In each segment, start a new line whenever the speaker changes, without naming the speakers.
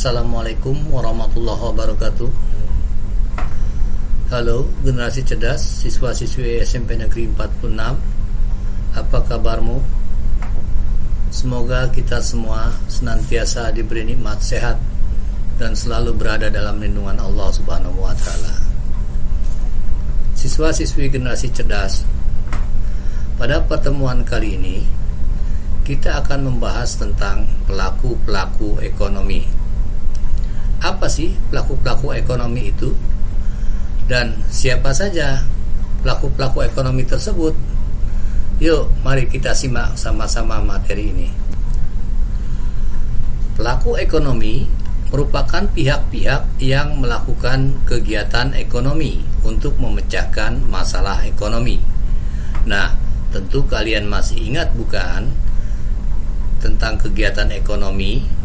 Assalamualaikum warahmatullahi wabarakatuh. Halo generasi cerdas, siswa-siswi SMP Negeri 46. Apa kabarmu? Semoga kita semua senantiasa diberi nikmat sehat dan selalu berada dalam lindungan Allah Subhanahu wa taala. Siswa-siswi generasi cerdas, pada pertemuan kali ini kita akan membahas tentang pelaku-pelaku ekonomi. Apa sih pelaku-pelaku ekonomi itu? Dan siapa saja pelaku-pelaku ekonomi tersebut? Yuk, mari kita simak sama-sama materi ini. Pelaku ekonomi merupakan pihak-pihak yang melakukan kegiatan ekonomi untuk memecahkan masalah ekonomi. Nah, tentu kalian masih ingat bukan tentang kegiatan ekonomi?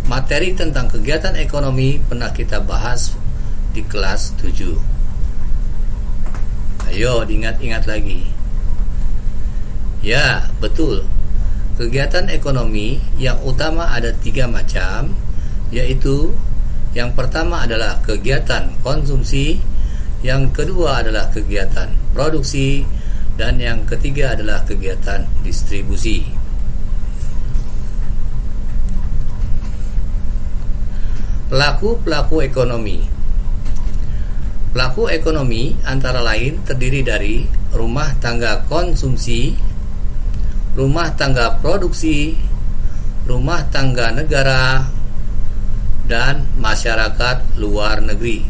Materi tentang kegiatan ekonomi pernah kita bahas di kelas 7. Ayo diingat-ingat lagi. Ya, betul. Kegiatan ekonomi yang utama ada 3 macam, yaitu yang pertama adalah kegiatan konsumsi, yang kedua adalah kegiatan produksi, dan yang ketiga adalah kegiatan distribusi. Pelaku-pelaku ekonomi. Pelaku ekonomi antara lain terdiri dari rumah tangga konsumsi, rumah tangga produksi, rumah tangga negara, dan masyarakat luar negeri.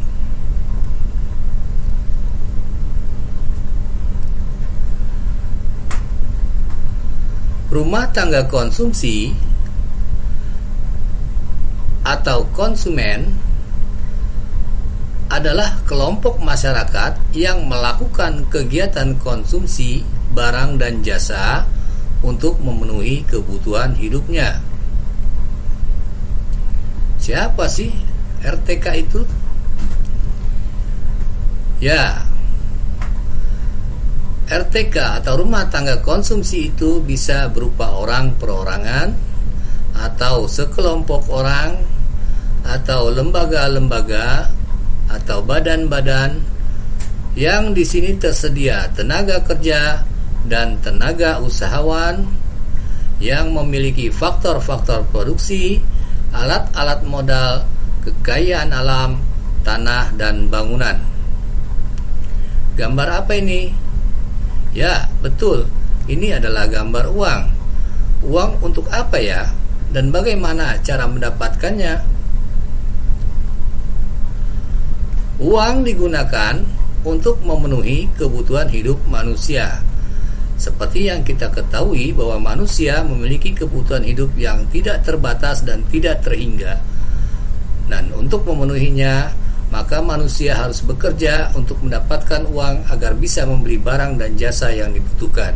Rumah tangga konsumsi atau konsumen adalah kelompok masyarakat yang melakukan kegiatan konsumsi barang dan jasa untuk memenuhi kebutuhan hidupnya. Siapa sih RTK itu? Ya, RTK atau rumah tangga konsumsi itu bisa berupa orang perorangan atau sekelompok orang atau lembaga-lembaga atau badan-badan yang di sini tersedia tenaga kerja dan tenaga usahawan yang memiliki faktor-faktor produksi, alat-alat modal, kekayaan alam, tanah dan bangunan. Gambar apa ini? Ya, betul. Ini adalah gambar uang. Uang untuk apa ya? Dan bagaimana cara mendapatkannya? Uang digunakan untuk memenuhi kebutuhan hidup manusia. Seperti yang kita ketahui bahwa manusia memiliki kebutuhan hidup yang tidak terbatas dan tidak terhingga. Dan untuk memenuhinya, maka manusia harus bekerja untuk mendapatkan uang agar bisa membeli barang dan jasa yang dibutuhkan.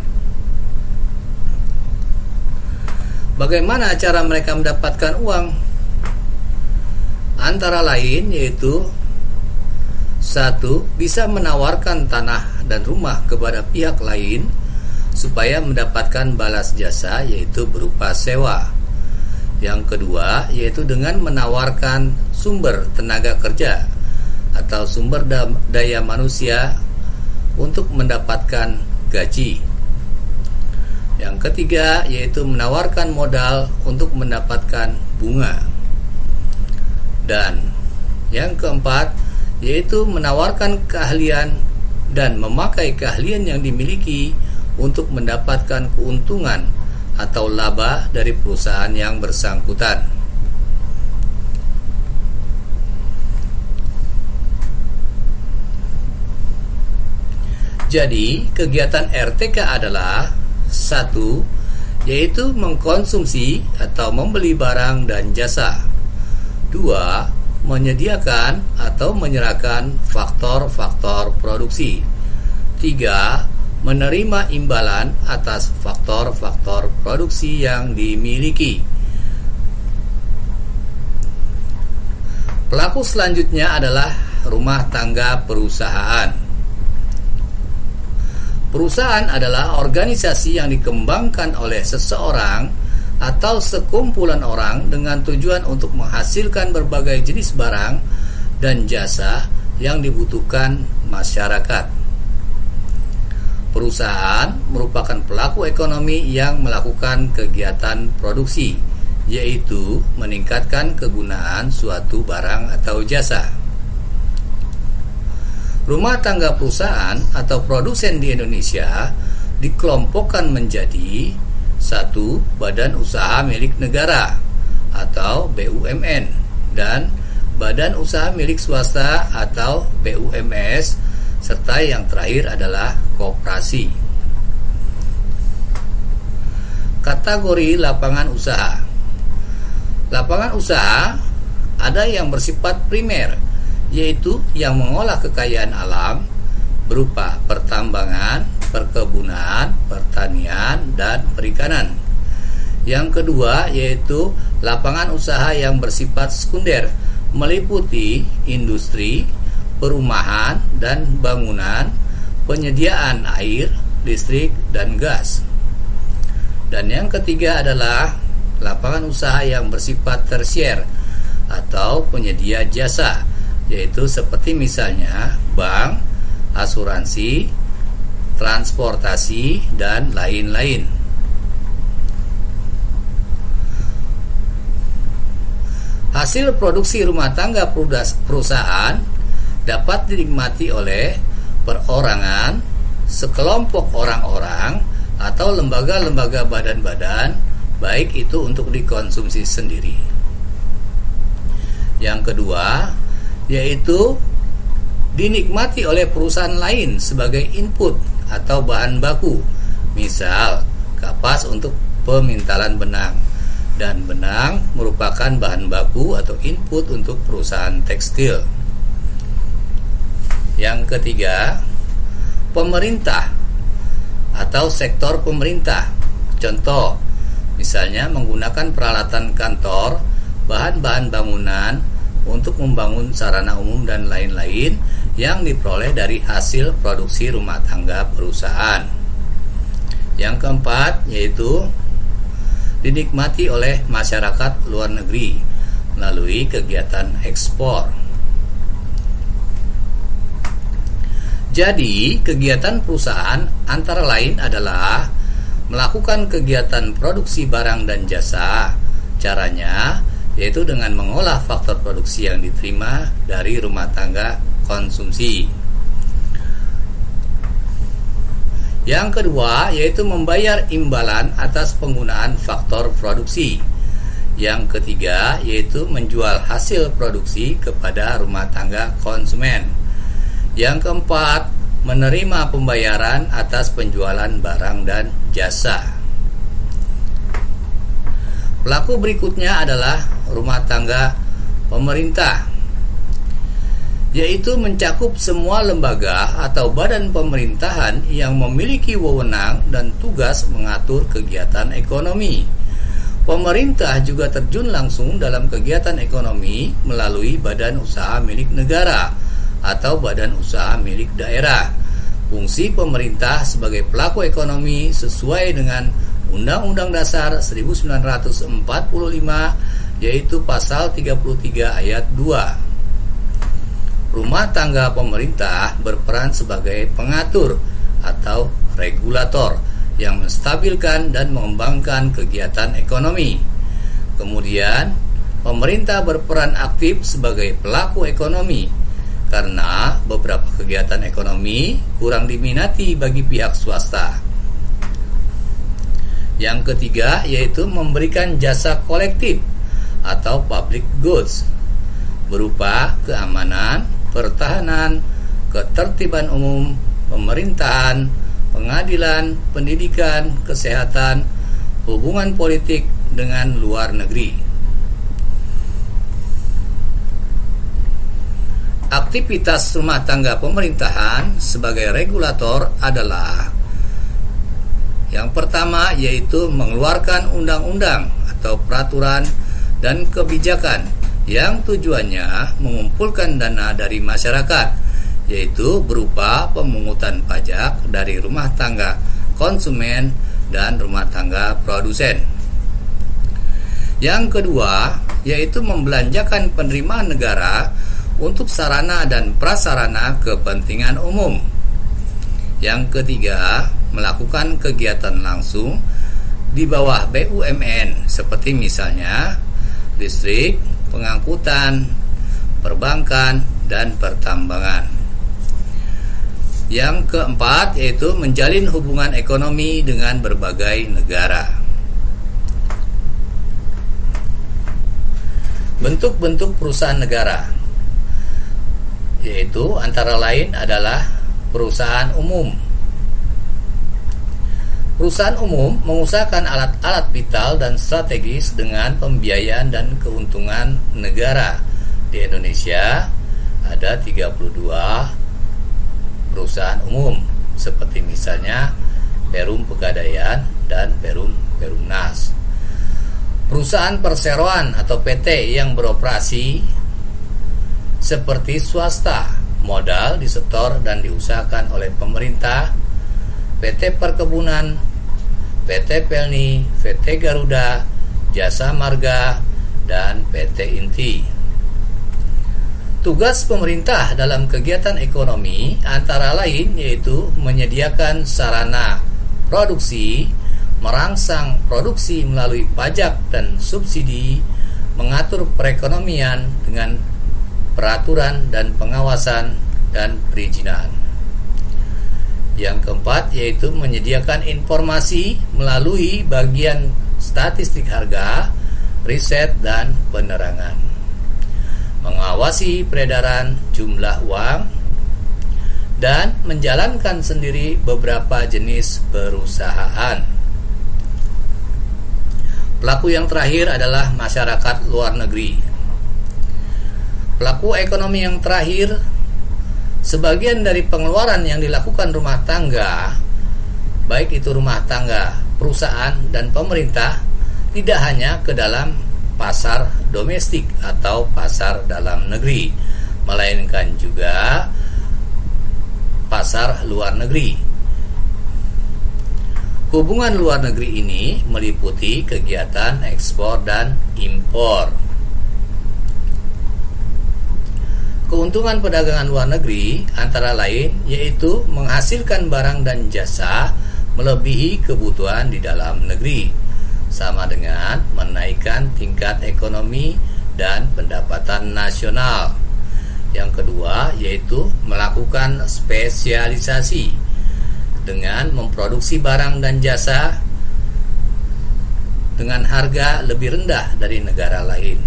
Bagaimana cara mereka mendapatkan uang? Antara lain yaitu 1. Bisa menawarkan tanah dan rumah kepada pihak lain supaya mendapatkan balas jasa, yaitu berupa sewa. Yang kedua yaitu dengan menawarkan sumber tenaga kerja atau sumber daya manusia untuk mendapatkan gaji. Yang ketiga yaitu menawarkan modal untuk mendapatkan bunga. Dan yang keempat yaitu menawarkan keahlian dan memakai keahlian yang dimiliki untuk mendapatkan keuntungan atau laba dari perusahaan yang bersangkutan. Jadi, kegiatan RTK adalah 1. Yaitu mengkonsumsi atau membeli barang dan jasa. 2. Menyediakan atau menyerahkan faktor-faktor produksi. 3. Menerima imbalan atas faktor-faktor produksi yang dimiliki. Pelaku selanjutnya adalah rumah tangga perusahaan. Perusahaan adalah organisasi yang dikembangkan oleh seseorang atau sekumpulan orang dengan tujuan untuk menghasilkan berbagai jenis barang dan jasa yang dibutuhkan masyarakat. Perusahaan merupakan pelaku ekonomi yang melakukan kegiatan produksi, yaitu meningkatkan kegunaan suatu barang atau jasa. Rumah tangga perusahaan atau produsen di Indonesia dikelompokkan menjadi 1. Badan usaha milik negara atau BUMN dan Badan usaha milik swasta atau BUMS, serta yang terakhir adalah koperasi. Kategori lapangan usaha. Lapangan usaha ada yang bersifat primer, yaitu yang mengolah kekayaan alam berupa pertambangan, perkebunan, pertanian, dan perikanan. Yang kedua yaitu lapangan usaha yang bersifat sekunder, meliputi industri, perumahan dan bangunan, penyediaan air, listrik, dan gas. Dan yang ketiga adalah lapangan usaha yang bersifat tersier atau penyedia jasa, yaitu seperti misalnya bank, asuransi, transportasi, dan lain-lain. Hasil produksi rumah tangga perusahaan dapat dinikmati oleh perorangan, sekelompok orang-orang, atau lembaga-lembaga badan-badan, baik itu untuk dikonsumsi sendiri. Yang kedua yaitu dinikmati oleh perusahaan lain sebagai input atau bahan baku, misal kapas untuk pemintalan benang, dan benang merupakan bahan baku atau input untuk perusahaan tekstil. Yang ketiga, pemerintah atau sektor pemerintah, contoh misalnya menggunakan peralatan kantor, bahan-bahan bangunan untuk membangun sarana umum dan lain-lain yang diperoleh dari hasil produksi rumah tangga perusahaan. Yang keempat yaitu dinikmati oleh masyarakat luar negeri melalui kegiatan ekspor. Jadi, kegiatan perusahaan antara lain adalah melakukan kegiatan produksi barang dan jasa. Caranya yaitu dengan mengolah faktor produksi yang diterima dari rumah tangga konsumsi. Yang kedua yaitu membayar imbalan atas penggunaan faktor produksi. Yang ketiga yaitu menjual hasil produksi kepada rumah tangga konsumen. Yang keempat, menerima pembayaran atas penjualan barang dan jasa. Pelaku berikutnya adalah rumah tangga pemerintah, yaitu mencakup semua lembaga atau badan pemerintahan yang memiliki wewenang dan tugas mengatur kegiatan ekonomi. Pemerintah juga terjun langsung dalam kegiatan ekonomi melalui badan usaha milik negara atau badan usaha milik daerah. Fungsi pemerintah sebagai pelaku ekonomi sesuai dengan Undang-Undang Dasar 1945, yaitu pasal 33 ayat 2. Rumah tangga pemerintah berperan sebagai pengatur atau regulator yang menstabilkan dan mengembangkan kegiatan ekonomi. Kemudian, pemerintah berperan aktif sebagai pelaku ekonomi karena beberapa kegiatan ekonomi kurang diminati bagi pihak swasta. Yang ketiga yaitu memberikan jasa kolektif atau public goods berupa keamanan, pertahanan, ketertiban umum, pemerintahan, pengadilan, pendidikan, kesehatan, hubungan politik dengan luar negeri. Aktivitas rumah tangga pemerintahan sebagai regulator adalah yang pertama yaitu mengeluarkan undang-undang atau peraturan dan kebijakan yang tujuannya mengumpulkan dana dari masyarakat, yaitu berupa pemungutan pajak dari rumah tangga konsumen dan rumah tangga produsen. Yang kedua, yaitu membelanjakan penerimaan negara untuk sarana dan prasarana kepentingan umum. Yang ketiga, melakukan kegiatan langsung di bawah BUMN seperti misalnya listrik, pengangkutan, perbankan, dan pertambangan. Yang keempat, yaitu menjalin hubungan ekonomi dengan berbagai negara. Bentuk-bentuk perusahaan negara, yaitu antara lain adalah perusahaan umum. Perusahaan umum mengusahakan alat-alat vital dan strategis dengan pembiayaan dan keuntungan negara. Di Indonesia ada 32 perusahaan umum, seperti misalnya Perum Pegadaian dan Perumnas. Perusahaan perseroan atau PT yang beroperasi seperti swasta, modal disetor dan diusahakan oleh pemerintah, PT Perkebunan, PT Pelni, PT Garuda, Jasa Marga, dan PT Inti. Tugas pemerintah dalam kegiatan ekonomi antara lain yaitu menyediakan sarana produksi, merangsang produksi melalui pajak dan subsidi, mengatur perekonomian dengan peraturan dan pengawasan dan perizinan. Yang keempat yaitu menyediakan informasi melalui bagian statistik harga, riset, dan penerangan. Mengawasi peredaran jumlah uang dan menjalankan sendiri beberapa jenis perusahaan. Pelaku yang terakhir adalah masyarakat luar negeri. Pelaku ekonomi yang terakhir, sebagian dari pengeluaran yang dilakukan rumah tangga, baik itu rumah tangga, perusahaan, dan pemerintah, tidak hanya ke dalam pasar domestik atau pasar dalam negeri, melainkan juga pasar luar negeri. Hubungan luar negeri ini meliputi kegiatan ekspor dan impor. Keuntungan perdagangan luar negeri antara lain yaitu menghasilkan barang dan jasa melebihi kebutuhan di dalam negeri, sama dengan menaikkan tingkat ekonomi dan pendapatan nasional. Yang kedua yaitu melakukan spesialisasi dengan memproduksi barang dan jasa dengan harga lebih rendah dari negara lain.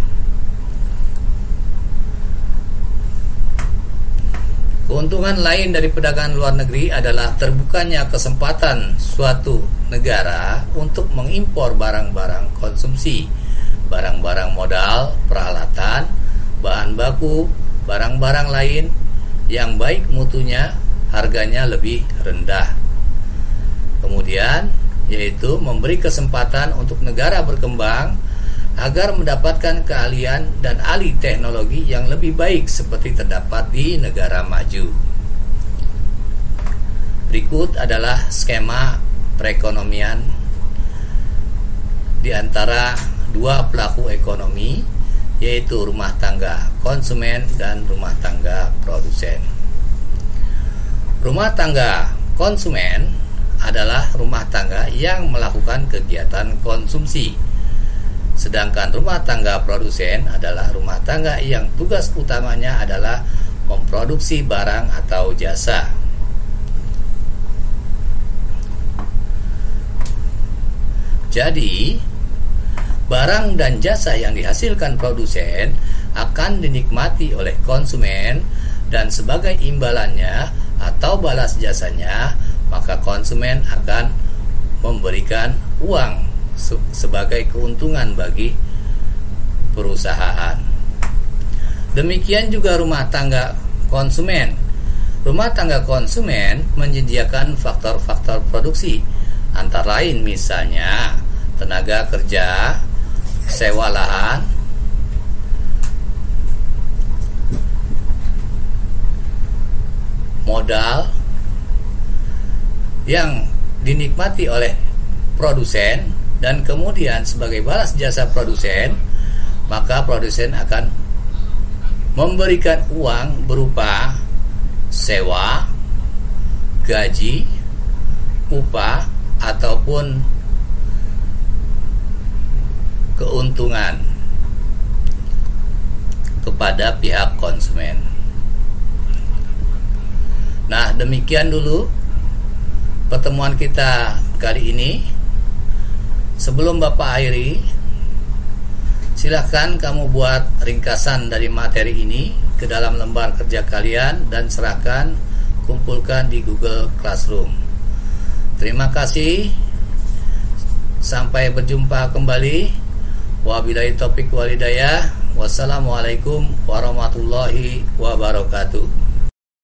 Keuntungan lain dari perdagangan luar negeri adalah terbukanya kesempatan suatu negara untuk mengimpor barang-barang konsumsi, barang-barang modal, peralatan, bahan baku, barang-barang lain yang baik mutunya, harganya lebih rendah. Kemudian yaitu memberi kesempatan untuk negara berkembang agar mendapatkan keahlian dan alih teknologi yang lebih baik seperti terdapat di negara maju. Berikut adalah skema perekonomian di antara dua pelaku ekonomi, yaitu rumah tangga konsumen dan rumah tangga produsen. Rumah tangga konsumen adalah rumah tangga yang melakukan kegiatan konsumsi. Sedangkan rumah tangga produsen adalah rumah tangga yang tugas utamanya adalah memproduksi barang atau jasa. Jadi, barang dan jasa yang dihasilkan produsen akan dinikmati oleh konsumen, dan sebagai imbalannya atau balas jasanya, maka konsumen akan memberikan uang sebagai keuntungan bagi perusahaan. Demikian juga rumah tangga konsumen. Rumah tangga konsumen menyediakan faktor-faktor produksi, antara lain misalnya tenaga kerja, sewa lahan, modal yang dinikmati oleh produsen dan kemudian sebagai balas jasa produsen, maka produsen akan memberikan uang berupa sewa, gaji, upah, ataupun keuntungan kepada pihak konsumen. Nah, demikian dulu pertemuan kita kali ini. Sebelum Bapak akhiri, silahkan kamu buat ringkasan dari materi ini ke dalam lembar kerja kalian dan serahkan, kumpulkan di Google Classroom. Terima kasih. Sampai berjumpa kembali. Wabillahi taufiq wal hidayah. Wassalamualaikum warahmatullahi wabarakatuh.